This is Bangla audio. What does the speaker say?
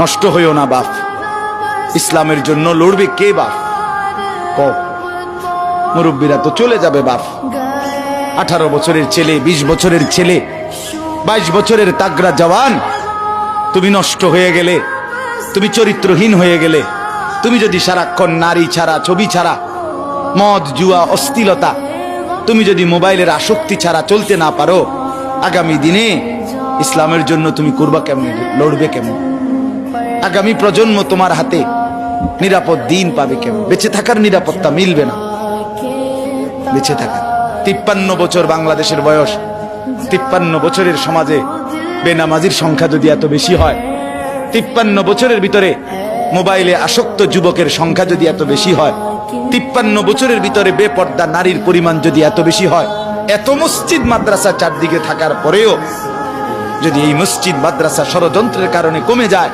নষ্ট হইও না বাপ। ইসলামের জন্য লড়বে কে বাপ? ক মুরব্বীরা তো চলে যাবে বাপ। 18 বছরের ছেলে, 20 বছরের ছেলে, 22 বছরের তাগড়া জওয়ান, তুমি নষ্ট হয়ে গেলে, তুমি চরিত্রহীন হয়ে গেলে, তুমি যদি সারাক্ষণ নারী ছাড়া, ছবি ছাড়া, মদ জুয়া অশ্লীলতা, তুমি যদি মোবাইলের আসক্তি ছাড়া চলতে না পারো, আগামী দিনে ইসলামের জন্য তুমি করবা কেমনে, লড়বে কেমন? আগামী প্রজন্ম তোমার হাতে নিরাপদ দিন পাবে কেমন? বেঁচে থাকার নিরাপত্তা মিলবে না। বেঁচে থাকা 53 বছর বাংলাদেশের বয়স, 53 বছরের সমাজে বেনামাজির সংখ্যা যদি এত বেশি হয়, 53 বছরের ভিতরে মোবাইলে আসক্ত যুবকের সংখ্যা যদি এত বেশি হয়, 53 বছরের ভিতরে বেপর্দা নারীর পরিমাণ যদি এত বেশি হয়, এত মসজিদ মাদ্রাসা চারদিকে থাকার পরেও যদি এই মসজিদ মাদ্রাসা ষড়যন্ত্রের কারণে কমে যায়,